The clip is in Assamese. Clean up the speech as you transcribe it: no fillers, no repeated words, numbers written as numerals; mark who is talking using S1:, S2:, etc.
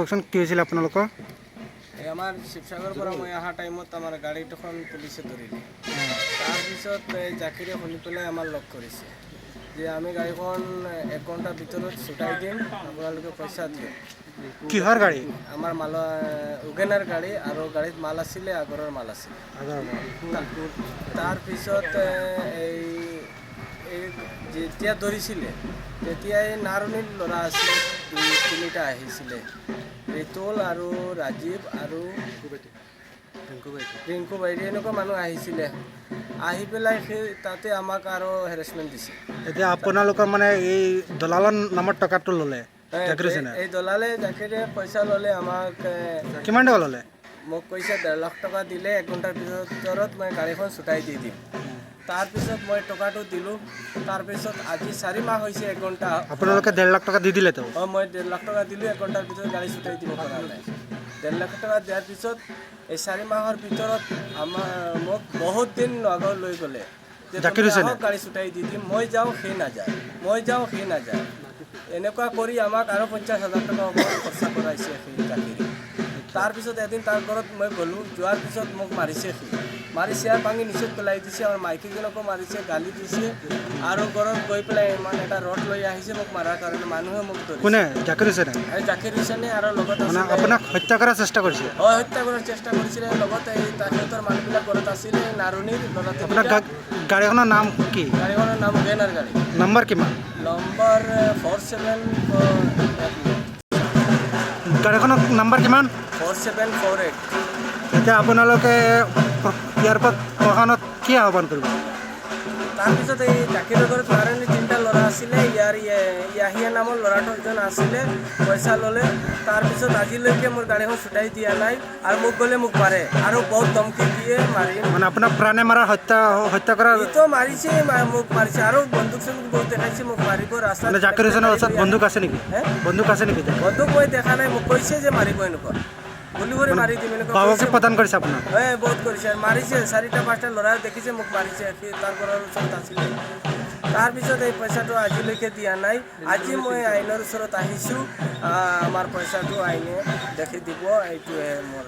S1: কওকচোন কি হৈছিল আপোনালোকৰ?
S2: আমাৰ শিৱসাগৰৰ পৰা মই অহা টাইমত আমাৰ গাড়ী দুখন পুলিচে ধৰিলে। তাৰপিছত জাকিৰে শুনি পেলাই আমাৰ লগ কৰিছে যে আমি গাড়ীখন 1 ঘণ্টাৰ ভিতৰত ছুটাই দিম, আপোনালোকে পইচা দিয়ক।
S1: কিহৰ গাড়ী?
S2: আমাৰ মাল উগেনাৰ গাড়ী আৰু গাড়ীত মাল আছিলে, আগৰৰ মাল আছিলে। তাৰপিছত যেতিয়া ধৰিছিলে তেতিয়াই নাৰণীৰ ল'ৰা আছিলে, 2-3টা আহিছিলে, ৰিতুল আৰু ৰাজীৱ আৰু ৰিংকু বাইদেউ এনেকুৱা মানুহ আহিছিলে। আহি পেলাই সেই তাতে আমাক আৰু হেৰেছমেণ্ট দিছে।
S1: এতিয়া আপোনালোকৰ মানে এই দলালৰ নামত টকাটো ল'লে?
S2: এই দলালে জাকিৰে পইচা ল'লে। আমাক
S1: কিমান টকা ল'লে?
S2: মোক কৈছে 1.5 লাখ টকা দিলে 1 ঘণ্টাৰ ভিতৰত মই গাড়ীখন ছুটাই দি দিম। তাৰপিছত মই টকাটো দিলোঁ। তাৰপিছত আজি 4 মাহ হৈছে 1 ঘণ্টা।
S1: আপোনালোকে 1.5 লাখ টকা দি দিলে? তো
S2: মই 1.5 লাখ টকা দিলোঁ, 1 ঘণ্টাৰ ভিতৰত গাড়ী ছুটাই দিব পৰা নাই। 1.5 লাখ টকা দিয়াৰ পিছত এই 4 মাহৰ ভিতৰত মোক বহুত দিন আগত লৈ গ'লে যে গাড়ী ছুটাই দি দিম। মই যাওঁ, সেই নাযায়, মই যাওঁ, সেই নাযায়। এনেকুৱা কৰি আমাক আৰু 50,000 টকা খৰচা কৰাইছে সেই জাকিৰে। তাৰপিছত এদিন তাৰ ঘৰত মই গ'লোঁ, যোৱাৰ পিছত মোক মাৰিছে। মাৰি চেয়াৰ ভাঙি নিচেত পেলাই দিছে, আৰু মাইকীজনকো মাৰিছে, গালি দিছে। আৰু ঘৰত গৈ পেলাই ইমান এটা ৰড লৈ আহিছে মোক মাৰাৰ কাৰণে। মানুহে মোক ধৰিছে।
S1: কোনে? জাকিৰ হুছেইনে?
S2: জাকিৰ হুছেইনে আৰু লগত
S1: আপোনাক হত্যা কৰাৰ চেষ্টা কৰিছে?
S2: হয়, হত্যা কৰাৰ চেষ্টা কৰিছিলে। লগতে সিহঁতৰ মানুহবিলাক ঘৰত আছিলে, নাৰণীৰ ল'ৰাতে।
S1: আপোনাৰ গাড়ীখনৰ নাম কি?
S2: গাড়ীখনৰ নাম উগেনাৰ গাড়ী।
S1: নম্বৰ কিমান?
S2: নম্বৰ 4748।
S1: গাড়ীখনৰ নম্বৰ কিমান?
S2: 4748।
S1: এতিয়া আপোনালোকে ইয়াৰ পৰা প্ৰশাসনত কি আহ্বান কৰিব?
S2: তাৰপিছত এই জাকিৰৰ ঘৰত নাৰণীৰ 3টা ল'ৰা আছিলে, ইয়াহিয়া নামৰ ল'ৰাটো এজন আছিলে, পইচা ল'লে। তাৰপিছত আজিলৈকে মোৰ গাড়ীখন ছুটাই দিয়া নাই, আৰু মোক গ'লে মোক মাৰে আৰু বহুত ধমকি দিয়ে, মাৰিম।
S1: মানে আপোনাৰ প্ৰাণে মাৰা হত্যা কৰাৰ?
S2: ইটো মাৰিছে, মোক মাৰিছে, আৰু বন্দুক চন্দুক বহুত দেখাইছে, মোক মাৰিব ৰাস্তাত।
S1: জাকিৰ হুছেইনৰ ওচৰত বন্দুক আছে নেকি? বন্দুক আছে নেকি?
S2: বন্দুক মই দেখা নাই, মোক কৈছে যে মাৰিব, এনেকুৱা গুলি কৰি মাৰি দিম এনেকুৱা।
S1: বাবুকে প্ৰদান কৰিছে আপোনাক?
S2: বহুত কৰিছে, মাৰিছে। 4টা-5টা ল'ৰাই দেখিছে মোক মাৰিছে, তাৰ ঘৰৰ ওচৰত আছিলে। তাৰপিছত এই পইচাটো আজিলৈকে দিয়া নাই। আজি মই আইনৰ ওচৰত আহিছোঁ, আমাৰ পইচাটো আইনে দেখি দিব, এইটোৱে মোৰ।